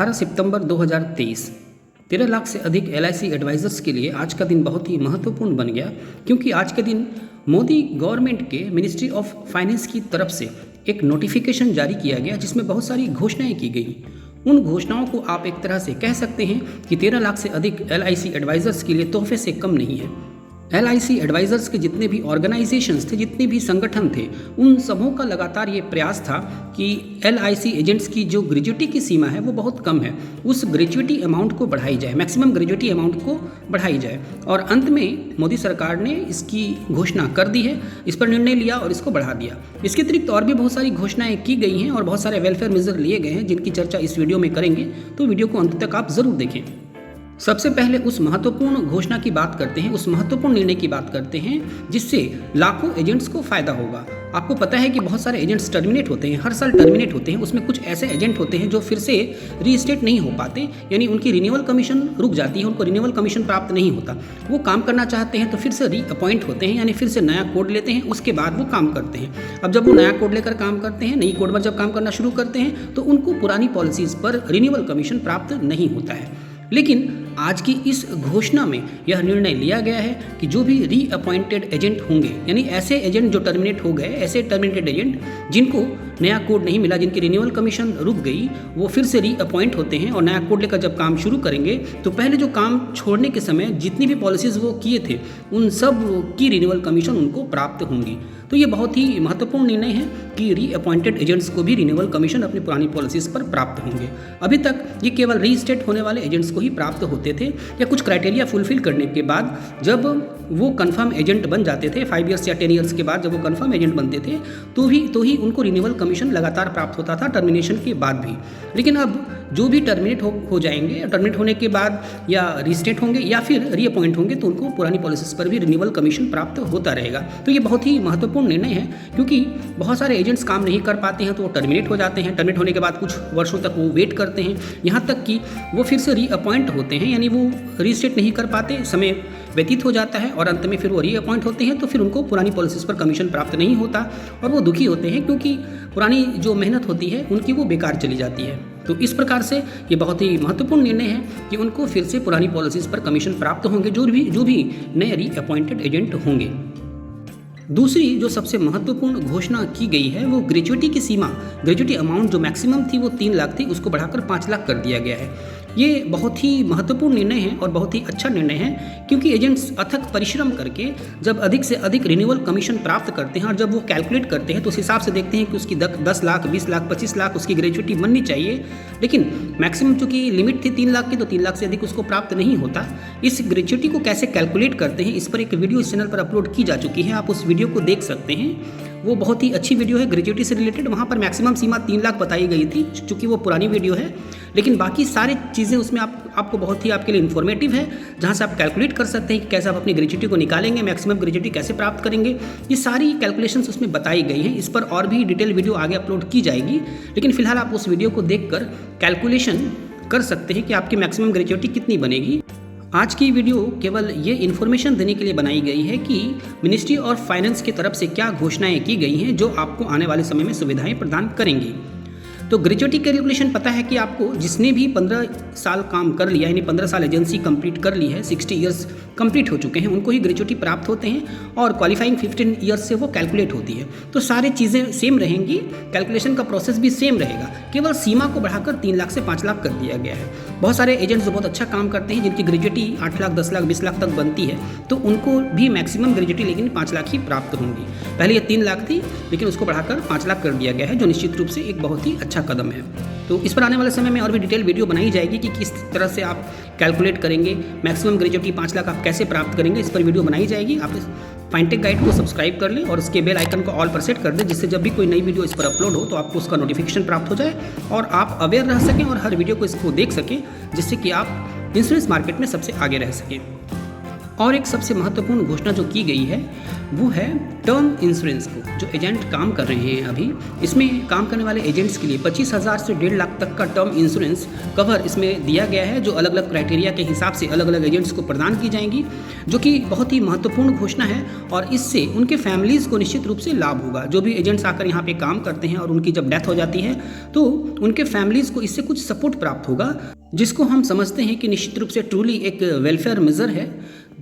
18 सितंबर 2023 13 लाख से अधिक LIC advisers के लिए आज का दिन बहुत ही महत्वपूर्ण बन गया, क्योंकि आज के दिन मोदी गवर्नमेंट के मिनिस्ट्री ऑफ फाइनेंस की तरफ से एक नोटिफिकेशन जारी किया गया जिसमें बहुत सारी घोषणाएं की गई। उन घोषणाओं को आप एक तरह से कह सकते हैं कि 13 लाख से अधिक LIC एडवाइज़र्स के लिए तोहफे से कम नहीं है। LIC एडवाइज़र्स के जितने भी ऑर्गेनाइजेशंस थे, जितने भी संगठन थे, उन सबों का लगातार ये प्रयास था कि LIC एजेंट्स की जो ग्रेच्युटी की सीमा है वो बहुत कम है, उस ग्रेच्युटी अमाउंट को बढ़ाई जाए, मैक्सिमम ग्रेच्युटी अमाउंट को बढ़ाई जाए। और अंत में मोदी सरकार ने इसकी घोषणा कर दी है, इस पर निर्णय लिया और इसको बढ़ा दिया। इसके अतिरिक्त और भी बहुत सारी घोषणाएँ की गई हैं और बहुत सारे वेलफेयर मेजर लिए गए हैं जिनकी चर्चा इस वीडियो में करेंगे, तो वीडियो को अंत तक आप ज़रूर देखें। सबसे पहले उस महत्वपूर्ण घोषणा की बात करते हैं, उस महत्वपूर्ण निर्णय की बात करते हैं जिससे लाखों एजेंट्स को फ़ायदा होगा। आपको पता है कि बहुत सारे एजेंट्स टर्मिनेट होते हैं, हर साल टर्मिनेट होते हैं। उसमें कुछ ऐसे एजेंट होते हैं जो फिर से रीस्टेट नहीं हो पाते, यानी उनकी रिन्यूअल कमीशन रुक जाती है, उनको रिन्यूअल कमीशन प्राप्त नहीं होता। वो काम करना चाहते हैं तो फिर से रीअपॉइंट होते हैं, यानी फिर से नया कोड लेते हैं, उसके बाद वो काम करते हैं। अब जब वो नया कोड लेकर काम करते हैं, नई कोड पर जब काम करना शुरू करते हैं तो उनको पुरानी पॉलिसीज़ पर रिन्यूअल कमीशन प्राप्त नहीं होता है। लेकिन आज की इस घोषणा में यह निर्णय लिया गया है कि जो भी रीअपॉइंटेड एजेंट होंगे, यानी ऐसे एजेंट जो टर्मिनेट हो गए, ऐसे टर्मिनेटेड एजेंट जिनको नया कोड नहीं मिला, जिनकी रिन्यूअल कमीशन रुक गई, वो फिर से रीअपॉइंट होते हैं और नया कोड लेकर जब काम शुरू करेंगे तो पहले जो काम छोड़ने के समय जितनी भी पॉलिसीज़ वो किए थे उन सब की रिन्यूअल कमीशन उनको प्राप्त होंगी। तो ये बहुत ही महत्वपूर्ण निर्णय है कि रीअपॉइंटेड एजेंट्स को भी रिन्यूअल कमीशन अपनी पुरानी पॉलिसीज़ पर प्राप्त होंगे। अभी तक ये केवल रीस्टेट होने वाले एजेंट्स को ही प्राप्त होते थे, या कुछ क्राइटेरिया फुलफिल करने के बाद जब वो कंफर्म एजेंट बन जाते थे, 5 ईयर्स या 10 ईयर्स के बाद जब वो कंफर्म एजेंट बनते थे तो ही उनको रिन्यूअल कमीशन लगातार प्राप्त होता था, टर्मिनेशन के बाद भी। लेकिन अब जो भी टर्मिनेट हो जाएंगे, टर्मिनेट होने के बाद या रीस्टेट होंगे या फिर रीअपॉइंट होंगे तो उनको पुरानी पॉलिसीज़ पर भी रिन्यूअल कमीशन प्राप्त होता रहेगा। तो ये बहुत ही महत्वपूर्ण निर्णय है, क्योंकि बहुत सारे एजेंट्स काम नहीं कर पाते हैं तो वो टर्मिनेट हो जाते हैं। टर्मिनेट होने के बाद कुछ वर्षों तक वो वेट करते हैं, यहाँ तक कि वो फिर से रीअपॉइंट होते हैं, यानी वो रीस्टेट नहीं कर पाते, समय व्यतीत हो जाता है और अंत में फिर वो रीअपॉइंट होते हैं तो फिर उनको पुरानी पॉलिसीज़ पर कमीशन प्राप्त नहीं होता और वो दुखी होते हैं, क्योंकि पुरानी जो मेहनत होती है उनकी वो बेकार चली जाती है। तो इस प्रकार से ये बहुत ही महत्वपूर्ण निर्णय है कि उनको फिर से पुरानी पॉलिसीज़ पर कमीशन प्राप्त होंगे जो भी नए रीअपॉइंटेड एजेंट होंगे। दूसरी जो सबसे महत्वपूर्ण घोषणा की गई है वो ग्रेच्युटी की सीमा, ग्रेच्युटी अमाउंट जो मैक्सिमम थी वो 3 लाख थी, उसको बढ़ाकर 5 लाख कर दिया गया है। ये बहुत ही महत्वपूर्ण निर्णय है और बहुत ही अच्छा निर्णय है, क्योंकि एजेंट्स अथक परिश्रम करके जब अधिक से अधिक रिन्यूअल कमीशन प्राप्त करते हैं और जब वो कैलकुलेट करते हैं तो उस हिसाब से देखते हैं कि उसकी 10 लाख, 20 लाख, 25 लाख उसकी ग्रेच्युटी बननी चाहिए। लेकिन मैक्सिमम चूँकि लिमिट थी 3 लाख की, तो 3 लाख से अधिक उसको प्राप्त नहीं होता। इस ग्रेच्युटी को कैसे कैलकुलेट करते हैं, इस पर एक वीडियो इस चैनल पर अपलोड की जा चुकी है, आप उस वीडियो को देख सकते हैं। वो बहुत ही अच्छी वीडियो है ग्रेच्युटी से रिलेटेड। वहाँ पर मैक्सिमम सीमा 3 लाख बताई गई थी, चूँकि वो पुरानी वीडियो है, लेकिन बाकी सारी चीज़ें उसमें आपको बहुत ही आपके लिए इन्फॉर्मेटिव है, जहाँ से आप कैलकुलेट कर सकते हैं कि कैसे आप अपनी ग्रेच्युटी को निकालेंगे, मैक्सिमम ग्रेच्युटी कैसे प्राप्त करेंगे। ये सारी कैलकुलेशंस उसमें बताई गई हैं। इस पर और भी डिटेल वीडियो आगे अपलोड की जाएगी, लेकिन फिलहाल आप उस वीडियो को देखकर कैलकुलेशन कर सकते हैं कि आपकी मैक्सिमम ग्रेच्युटी कितनी बनेगी। आज की वीडियो केवल ये इन्फॉर्मेशन देने के लिए बनाई गई है कि मिनिस्ट्री ऑफ फाइनेंस की तरफ से क्या घोषणाएं की गई हैं जो आपको आने वाले समय में सुविधाएं प्रदान करेंगी। तो ग्रेच्युटी कैलकुलेशन पता है कि आपको जिसने भी 15 साल काम कर लिया, यानी 15 साल एजेंसी कंप्लीट कर ली है, 60 ईयर्स कंप्लीट हो चुके हैं, उनको ही ग्रेच्युटी प्राप्त होते हैं और क्वालिफाइंग 15 ईयर्स से वो कैलकुलेट होती है। तो सारी चीज़ें सेम रहेंगी, कैलकुलेशन का प्रोसेस भी सेम रहेगा, केवल सीमा को बढ़ाकर 3 लाख से 5 लाख कर दिया गया है। बहुत सारे एजेंट्स जो बहुत अच्छा काम करते हैं, जिनकी ग्रेच्युटी 8 लाख, 10 लाख, 20 लाख तक बनती है, तो उनको भी मैक्सिमम ग्रेच्युटी लेकिन 5 लाख ही प्राप्त होंगी। पहले ये 3 लाख थी, लेकिन उसको बढ़ाकर 5 लाख कर दिया गया है, जो निश्चित रूप से एक बहुत ही अच्छा कदम है। तो इस पर आने वाले समय में और भी डिटेल वीडियो बनाई जाएगी कि किस तरह से आप कैलकुलेट करेंगे, मैक्सिमम ग्रेच्युटी 5 लाख आप कैसे प्राप्त करेंगे, इस पर वीडियो बनाई जाएगी। आप इस फाइनटेक गाइड को सब्सक्राइब कर लें और उसके बेल आइकन को ऑल पर सेट कर दें, जिससे जब भी कोई नई वीडियो इस पर अपलोड हो तो आपको उसका नोटिफिकेशन प्राप्त हो जाए और आप अवेयर रह सकें और हर वीडियो को इसको देख सकें, जिससे कि आप इंश्योरेंस मार्केट में सबसे आगे रह सकें। और एक सबसे महत्वपूर्ण घोषणा जो की गई है वो है टर्म इंश्योरेंस को। जो एजेंट काम कर रहे हैं अभी, इसमें काम करने वाले एजेंट्स के लिए 25,000 से 1.5 लाख तक का टर्म इंश्योरेंस कवर इसमें दिया गया है, जो अलग अलग क्राइटेरिया के हिसाब से अलग अलग एजेंट्स को प्रदान की जाएंगी, जो कि बहुत ही महत्वपूर्ण घोषणा है। और इससे उनके फैमिलीज़ को निश्चित रूप से लाभ होगा। जो भी एजेंट्स आकर यहाँ पे काम करते हैं और उनकी जब डेथ हो जाती है तो उनके फैमिलीज़ को इससे कुछ सपोर्ट प्राप्त होगा, जिसको हम समझते हैं कि निश्चित रूप से ट्रूली एक वेलफेयर मेजर है।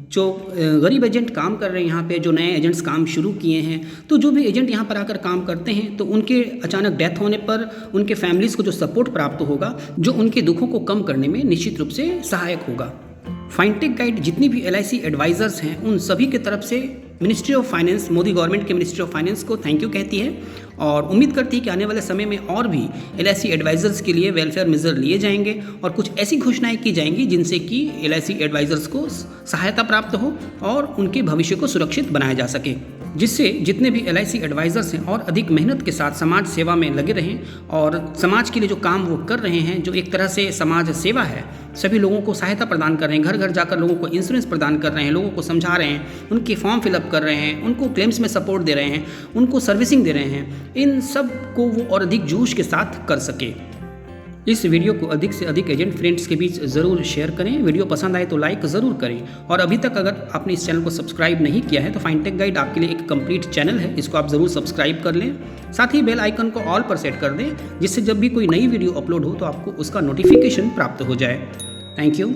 जो गरीब एजेंट काम कर रहे हैं यहाँ पे, जो नए एजेंट्स काम शुरू किए हैं, तो जो भी एजेंट यहाँ पर आकर काम करते हैं तो उनके अचानक डेथ होने पर उनके फैमिलीज़ को जो सपोर्ट प्राप्त होगा, जो उनके दुखों को कम करने में निश्चित रूप से सहायक होगा। फाइनटेक गाइड जितनी भी LIC एडवाइज़र्स हैं उन सभी की तरफ से ministry of finance, Modi government के मिनिस्ट्री ऑफ फाइनेंस को थैंक यू कहती है और उम्मीद करती है कि आने वाले समय में और भी LIC एडवाइज़र्स के लिए वेलफेयर मेजर लिए जाएंगे और कुछ ऐसी घोषणाएं की जाएंगी जिनसे कि LIC एडवाइज़र्स को सहायता प्राप्त हो और उनके भविष्य को सुरक्षित बनाया जा सके, जिससे जितने भी LIC एडवाइज़र्स हैं और अधिक मेहनत के साथ समाज सेवा में लगे रहें और समाज के लिए जो काम वो कर रहे हैं, जो एक तरह से समाज सेवा है, सभी लोगों को सहायता प्रदान कर रहे हैं, घर घर जाकर लोगों को इंश्योरेंस प्रदान कर रहे हैं, लोगों को समझा रहे हैं, उनके फॉर्म फिलअप कर रहे हैं, उनको क्लेम्स में सपोर्ट दे रहे हैं, उनको सर्विसिंग दे रहे हैं, इन सब को वो और अधिक जोश के साथ कर सके। इस वीडियो को अधिक से अधिक एजेंट फ्रेंड्स के बीच ज़रूर शेयर करें। वीडियो पसंद आए तो लाइक ज़रूर करें और अभी तक अगर आपने इस चैनल को सब्सक्राइब नहीं किया है तो फाइनटेक गाइड आपके लिए एक कंप्लीट चैनल है, इसको आप ज़रूर सब्सक्राइब कर लें। साथ ही बेल आइकन को ऑल पर सेट कर दें, जिससे जब भी कोई नई वीडियो अपलोड हो तो आपको उसका नोटिफिकेशन प्राप्त हो जाए। Thank you.